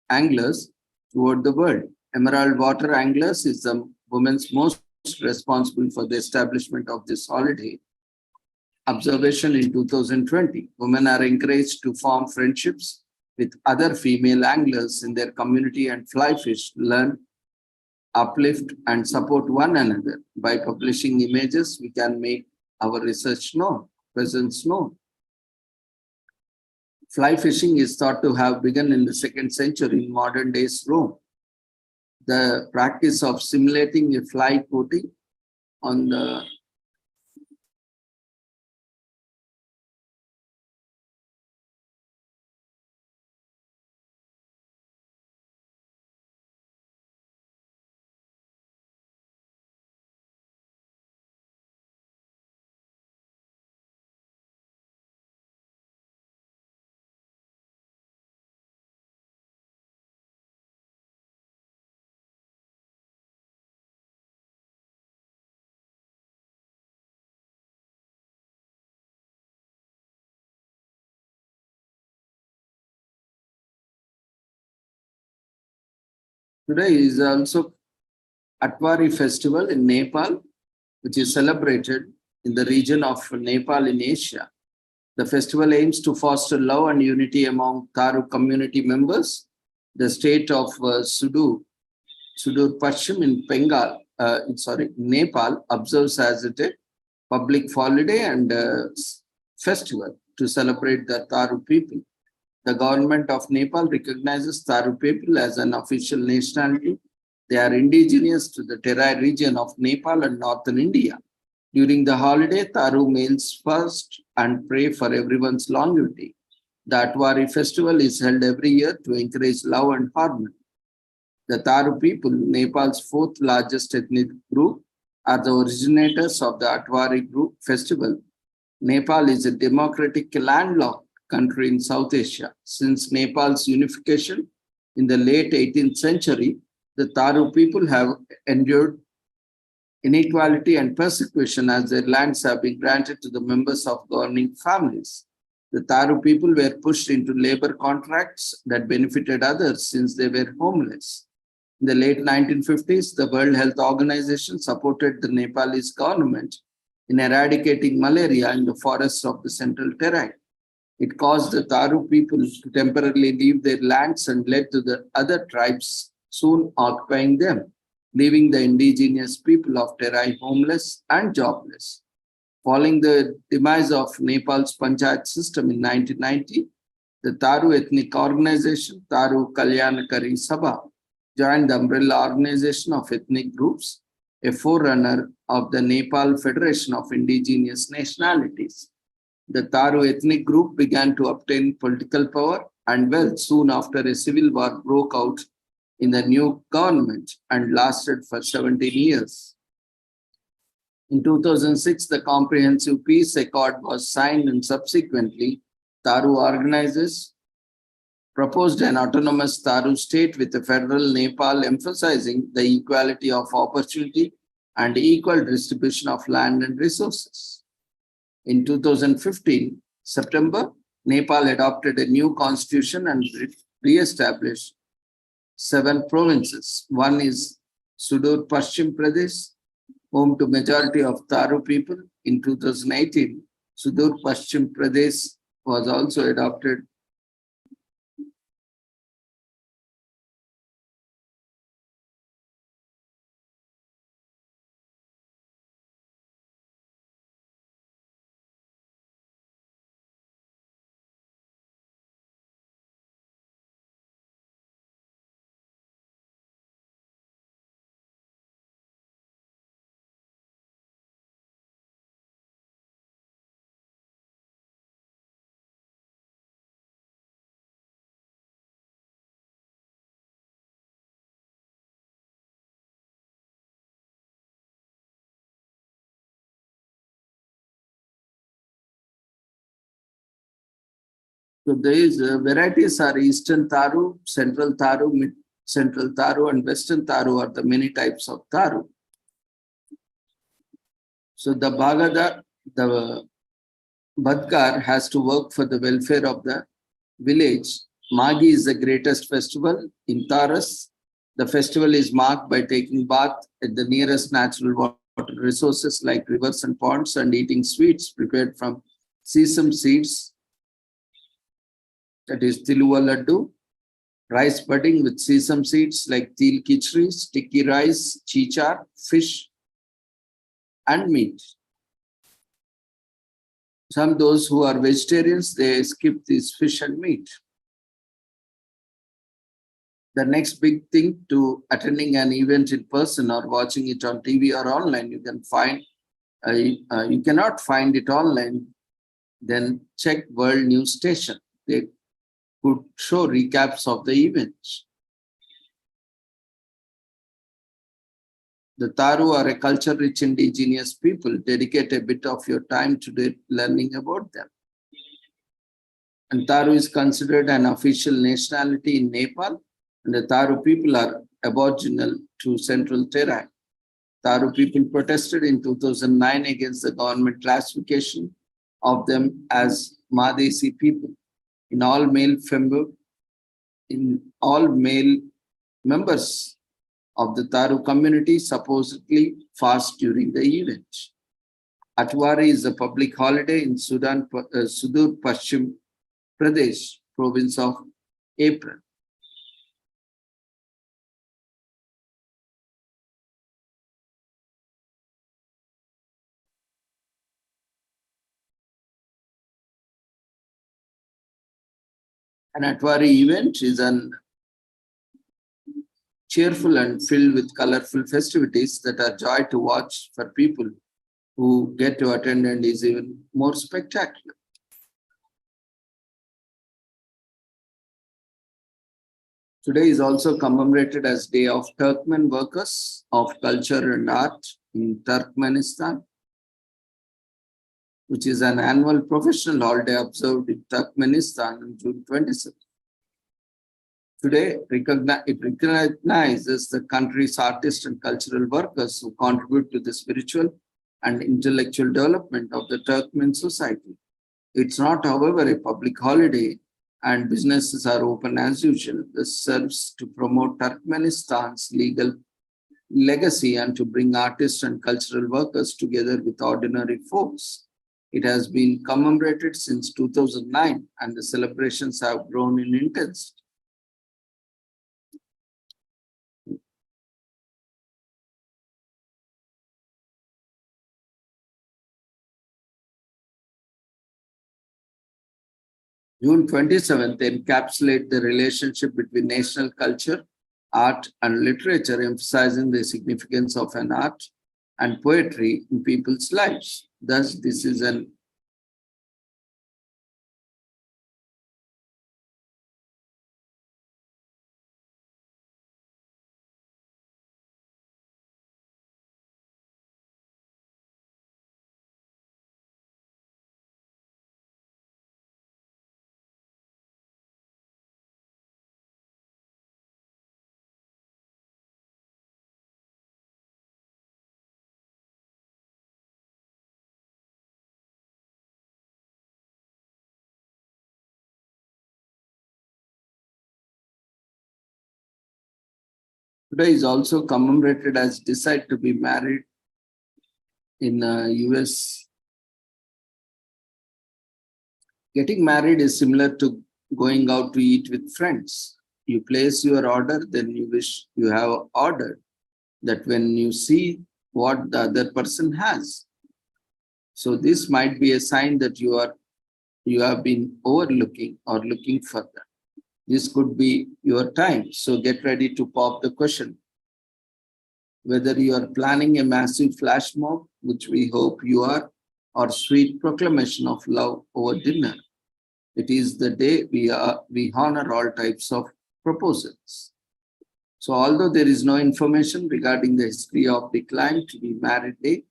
anglers throughout the world. Emerald water anglers is the women's most responsible for the establishment of this holiday. Observation in 2020, women are encouraged to form friendships with other female anglers in their community and fly fish, learn, uplift, and support one another. By publishing images, we can make our research known, presence known. Fly fishing is thought to have begun in the 2nd century in modern days Rome. The practice of simulating a fly coating on the Today is also Atwari festival in Nepal, which is celebrated in the region of Nepal in Asia. The festival aims to foster love and unity among Tharu community members. The state of Sudur Pashchim in Nepal observes as it a public holiday and festival to celebrate the Tharu people. The government of Nepal recognizes Tharu people as an official nationality. They are indigenous to the Terai region of Nepal and northern India. During the holiday, Tharu males fast and pray for everyone's longevity. The Atwari festival is held every year to encourage love and harmony. The Tharu people, Nepal's fourth largest ethnic group, are the originators of the Atwari group festival. Nepal is a democratic landlocked country in South Asia. Since Nepal's unification in the late 18th century, the Tharu people have endured inequality and persecution as their lands have been granted to the members of governing families. The Tharu people were pushed into labor contracts that benefited others since they were homeless. In the late 1950s, the World Health Organization supported the Nepalese government in eradicating malaria in the forests of the central Terai. It caused the Tharu people to temporarily leave their lands and led to the other tribes soon occupying them, leaving the indigenous people of Terai homeless and jobless. Following the demise of Nepal's Panchayat system in 1990, the Tharu ethnic organization, Tharu Kalyanakari Sabha, joined the umbrella organization of ethnic groups, a forerunner of the Nepal Federation of Indigenous Nationalities. The Tharu ethnic group began to obtain political power and wealth soon after a civil war broke out in the new government and lasted for 17 years. In 2006, the Comprehensive Peace Accord was signed and subsequently, Tharu organizers proposed an autonomous Tharu state with a federal Nepal emphasizing the equality of opportunity and equal distribution of land and resources. In 2015, September, Nepal adopted a new constitution and re-established 7 provinces. One is Sudur Pashchim Pradesh, home to majority of Tharu people. In 2018, Sudur Pashchim Pradesh was also adopted. So there is varieties are Eastern Tharu, Central Tharu, Mid Central Tharu, and Western Tharu are the many types of Tharu. So the Badkar has to work for the welfare of the village. Magi is the greatest festival in Taras. The festival is marked by taking bath at the nearest natural water resources like rivers and ponds and eating sweets prepared from sesame seeds, that is Tiluva Laddu, rice pudding with sesame seeds like til khichdi, sticky rice, chichar, fish, and meat. Those who are vegetarians, they skip this fish and meat. The next big thing to attending an event in person or watching it on TV or online, you can find, you cannot find it online, then check World News Station. They could show recaps of the events. The Tharu are a culture-rich indigenous people. Dedicate a bit of your time to learning about them. And Tharu is considered an official nationality in Nepal, and the Tharu people are aboriginal to Central Terai. Tharu people protested in 2009 against the government classification of them as Madesi people. In all male members of the Tharu community supposedly fast during the event. Atwari is a public holiday in Sudur Pashchim Pradesh, province of April. An Atwari event is an cheerful and filled with colorful festivities that are joy to watch for people who get to attend, and is even more spectacular. Today is also commemorated as Day of Turkmen Workers of Culture and Art in Turkmenistan, which is an annual professional holiday observed in Turkmenistan on June 27. Today, it recognizes the country's artists and cultural workers who contribute to the spiritual and intellectual development of the Turkmen society. It's not, however, a public holiday, and businesses are open as usual. This serves to promote Turkmenistan's legal legacy and to bring artists and cultural workers together with ordinary folks. It has been commemorated since 2009, and the celebrations have grown in intensity. June 27th encapsulates the relationship between national culture, art, and literature, emphasizing the significance of an art and poetry in people's lives. Thus, this is an today is also commemorated as Decide to be Married in US. Getting married is similar to going out to eat with friends. You place your order, then you wish you have ordered that when you see what the other person has. So this might be a sign that you have been overlooking or looking further. This could be your time. So get ready to pop the question. Whether you are planning a massive flash mob, which we hope you are, or sweet proclamation of love over dinner. It is the day we honor all types of proposals. So although there is no information regarding the history of Decline to be Married Day,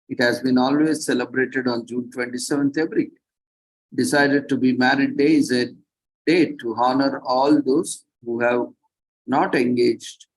it has been always celebrated on June 27th every year. Decided to be Married Day is a day to honor all those who have not engaged.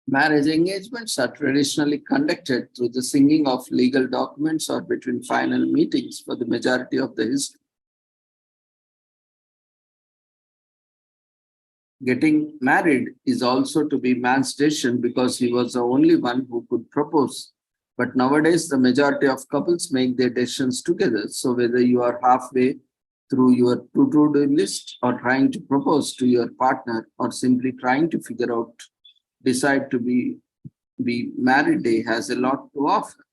Marriage engagements are traditionally conducted through the singing of legal documents or between final meetings for the majority of the history. Getting married is also to be man's decision because he was the only one who could propose. But nowadays, the majority of couples make their decisions together. So whether you are halfway through your to-do list or trying to propose to your partner or simply trying to figure out, decide to be Married Day has a lot to offer.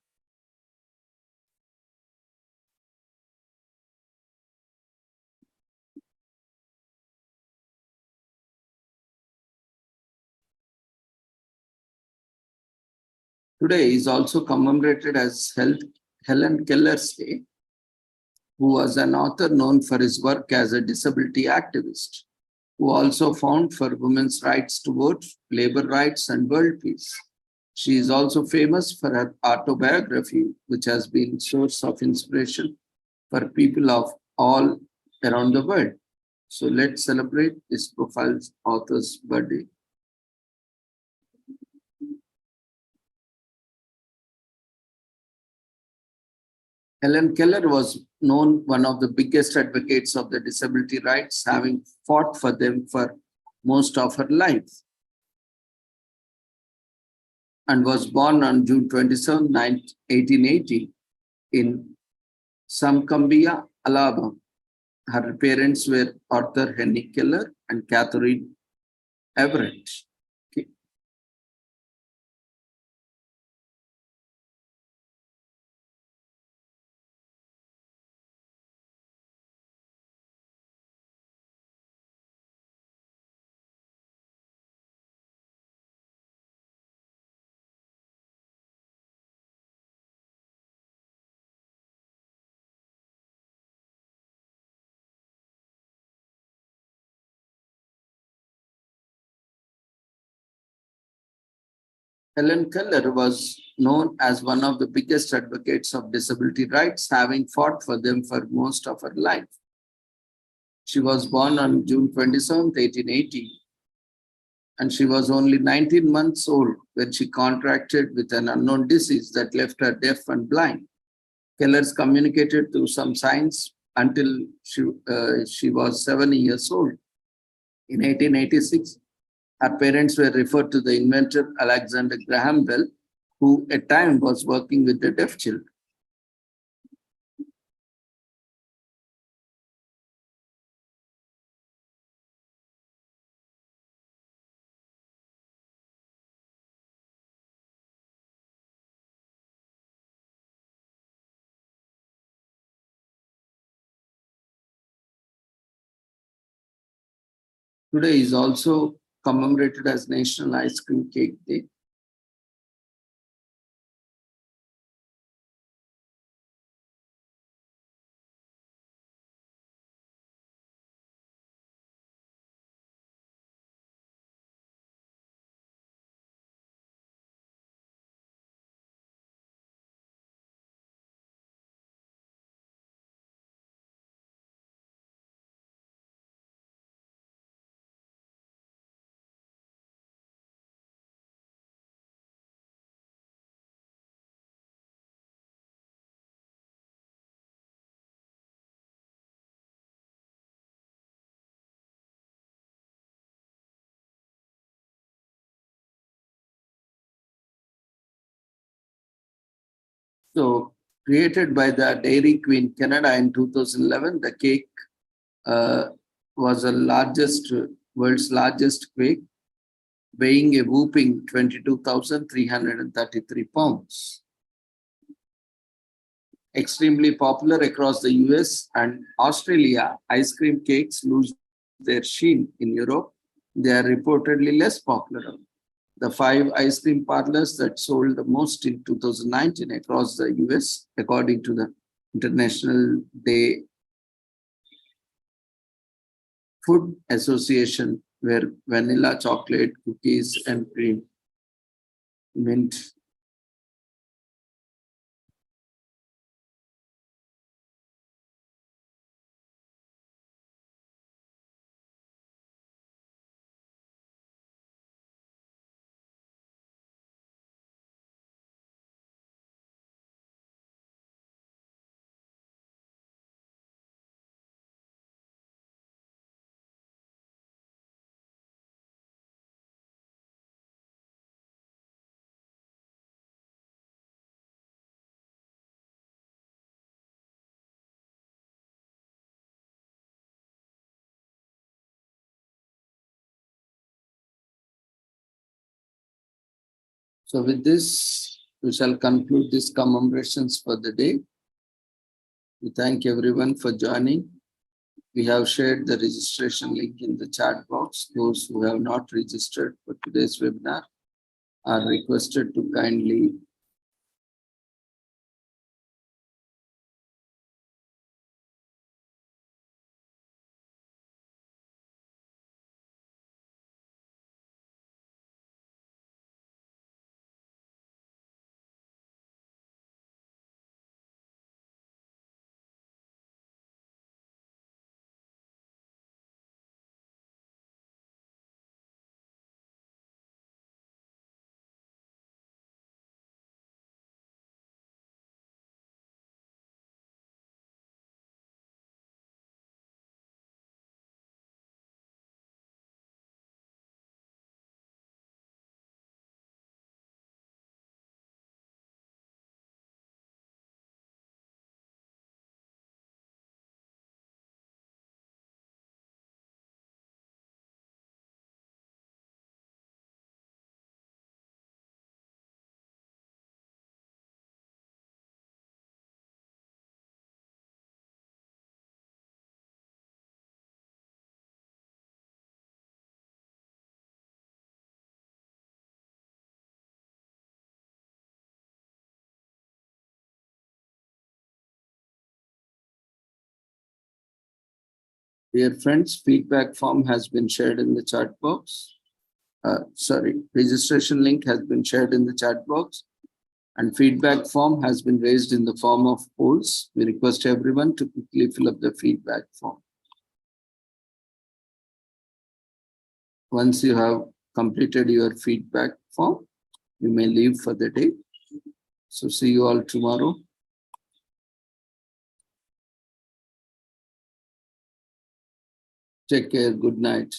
Today is also commemorated as Helen Keller's Day, who was an author known for his work as a disability activist, who also fought for women's rights to vote, labor rights, and world peace. She is also famous for her autobiography, which has been source of inspiration for people of all around the world. So let's celebrate this profile's author's birthday. Helen Keller was known one of the biggest advocates of the disability rights, having fought for them for most of her life, and was born on June 27, 1880 in Samcumbia, Alabama. Her parents were Arthur Henry Keller and Catherine Everett. Okay. Helen Keller was known as one of the biggest advocates of disability rights, having fought for them for most of her life. She was born on June 27, 1880, and she was only 19 months old when she contracted with an unknown disease that left her deaf and blind. Kellers communicated through some signs until she was 7 years old. In 1886, her parents were referred to the inventor Alexander Graham Bell, who at time was working with the deaf children. Today is also commemorated as National Ice Cream Cake Day. So, created by the Dairy Queen Canada in 2011, the cake was the world's largest cake, weighing a whooping 22,333 pounds. Extremely popular across the US and Australia, ice cream cakes lose their sheen. In Europe, they are reportedly less popular. The 5 ice cream parlors that sold the most in 2019 across the US, according to the International Day Food Association, were vanilla chocolate, cookies, and cream, mint. So with this, we shall conclude these commemorations for the day. We thank everyone for joining. We have shared the registration link in the chat box. Those who have not registered for today's webinar are requested to kindly Dear friends, feedback form has been shared in the chat box. Registration link has been shared in the chat box, and feedback form has been raised in the form of polls. We request everyone to quickly fill up the feedback form. Once you have completed your feedback form, you may leave for the day. So see you all tomorrow. Take care. Good night.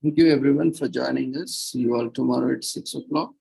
Thank you everyone for joining us. See you all tomorrow at 6 o'clock.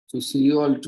So see you all tomorrow.